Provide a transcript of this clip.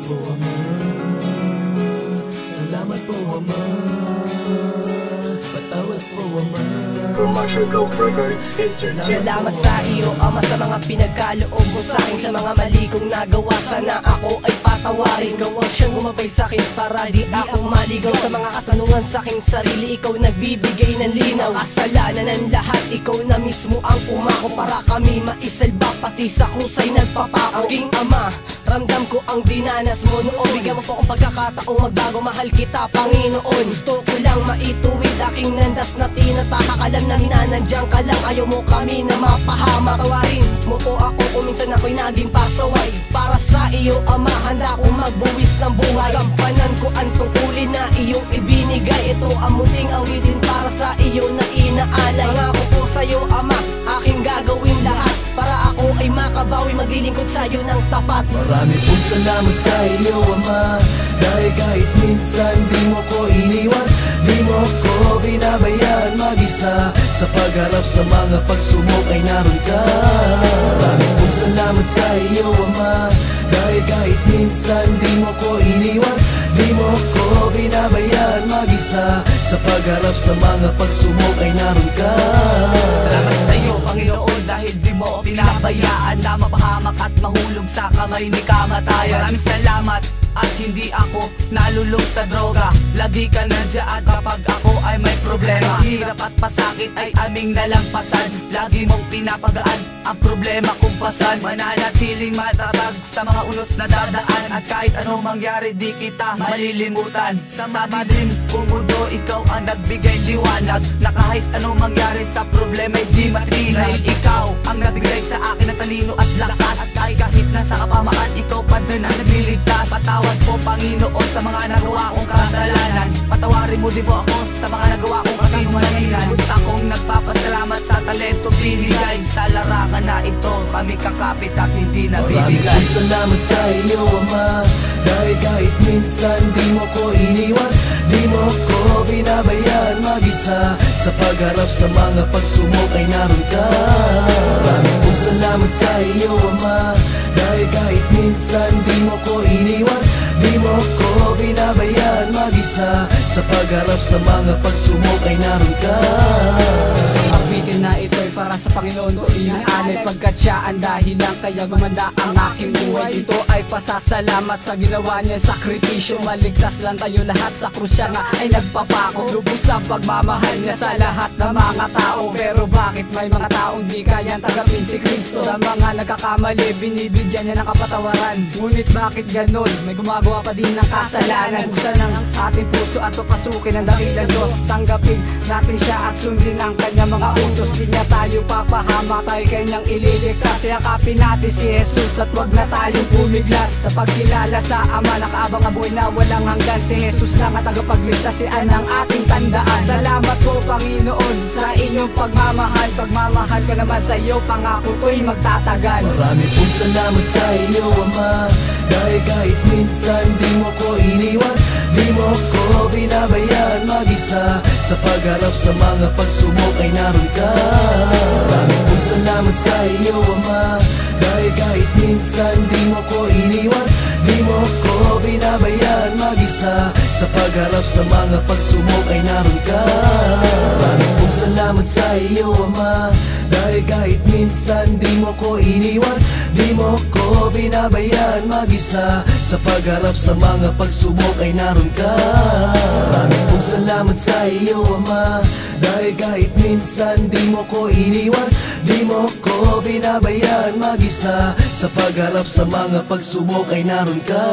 po Ama, salamat po Ama, patawad po Ama. Commercial Go Records Entertainment. Salamat sa iyo Ama sa mga pinagkaloob mo sa akin, sa mga mali kong nagawa. Sana ako ay patawarin. Ikaw ang siyang gumabay sa akin para di ako maligaw sa mga katanungan sa aking sarili. Ikaw nagbibigay ng linaw. Kasalanan ng lahat, ikaw na mismo ang umako para kami maisalba, pati sa krus ay nagpapako. Aking Ama, ramdam ko ang dinanas mo noon. Bigyan mo po akong pagkakataong magbago. Mahal kita Panginoon. Gusto ko lang maituwid aking landas na tinatahak. Alam namin na nandiyan ka lang, ayaw mo kami na mapahamak. Tawarin mo po ako kung minsan ako'y naging pasaway. Para sa iyo Ama, handa akong magbuwis ng buhay. Gampanan ko ang tungkulin na iyong ibinigay. Ito ang muling awitin para sa iyo na inaalay. Pangako ko sa iyo Ama, aking gagawin lahat para ako ay makabawi, maglilingkod sa iyo ng tapat. Marami pong salamat sa iyo Ama, dahil kahit minsan di mo ko iniwan, di mo ko binabayaan mag-isa. Sa pagharap sa mga pagsubok ay naroon ka. Marami pong salamat sa iyo Ama, dahil kahit minsan di mo ko iniwan, di mo ko binabayaan mag-isa. Sa pagharap sa mga pagsubok ay naroon ka. Salamat sa iyo Panginoon, dahil di mo pinabayaan na mapahamak at mahulog sa kamay ni kamatayan. Maraming salamat at hindi ako nalulong sa droga. Lagi ka nandiyan kapag ako ay may problema. Hirap at pasakit ay aming nalampasan. Lagi mong pinapagaan ang problema kung pasan. Mananatiling matatag sa mga unos na dadaan. At kahit anong mangyari di kita malilimutan. Sa madilim kumudo ikaw ang nagbigay liwanag, na kahit anong mangyari sa problema ay di matinag. Dahil ikaw ang nagbigay sa akin ng talino at lakas. At kahit nasa kapamaan, ikaw pa din ang nagliligtas. Patawad po Panginoon sa mga nagawa kong kasalanan. Patawarin mo din po ako sa mga nagawa kong kasinungalingan. Gusto akong nagpapasalamat sa talento binigay. Sa larangan na ito kami kakapit at hindi nabibigay. Maraming salamat sa iyo Ama, dahil kahit minsan di mo ko iniwan, di mo ko binabayaan mag-isa. Sa pagharap sa mga pagsubok ay naroon ka. Maraming salamat sa iyo Ama, dahil kahit minsan di mo ko iniwan, di mo ko binabayaan mag-isa. Sa pagharap sa mga pagsubok ay naroon ka. Awitin na ito'y para sa Panginoon ko inaalay, pagkat siya ang dahilan kaya gumanda ang aking buhay. Ito ay pasasalamat sa ginawa niya sakripisyo. Maligtas lang tayo lahat sa krus, siya nga ay nagpapako. Lubos ang pagmamahal niya sa lahat ng mga tao. Pero bakit may mga taong di kayang tagapin si Kristo? Sa mga nagkakamali binibigyan niya ng kapatawaran. Ngunit bakit ganon? May gumagawa pa din ng kasalanan. Buksan ng ating puso at papasukin ang dakilang Diyos. Tanggapin natin siya at sundin ang kanyang mga utos. Di niya tayo papahama, tayo kanyang ililigtas. Yakapin natin si Jesus at wag na tayong pumiglas. Sa pagkilala sa Ama, nakaabang ang buhay na walang hanggan. Si Jesus lang ang tagapagligtas, siya ang ating tandaan. Salamat po Panginoon sa inyong pagmamahal. Pagmamahal ko naman sa iyo, pangako ko'y magtatagal. Marami pong salamat sa iyo Ama, dahil kahit minsan di mo ko iniwan, di mo ko binabayaan mag-isa. Sa pagharap sa mga pagsubok ay naroon ka. Marami pong salamat sa iyo Ama, dahil kahit minsan di mo ko iniwan, di mo ko binabayaan mag-isa. Sa pagharap sa mga pagsubok ay naroon ka. Marami pong salamat sa iyo Ama, dahil kahit minsan di mo ko iniwan, di mo ko binabayaan mag-isa. Sa pagharap sa mga pagsubok ay naroon ka. Maraming pong salamat sa iyo Ama, dahil kahit minsan di mo ko iniwan, di mo ko binabayaan mag-isa. Sa pagharap sa mga pagsubok ay naroon ka.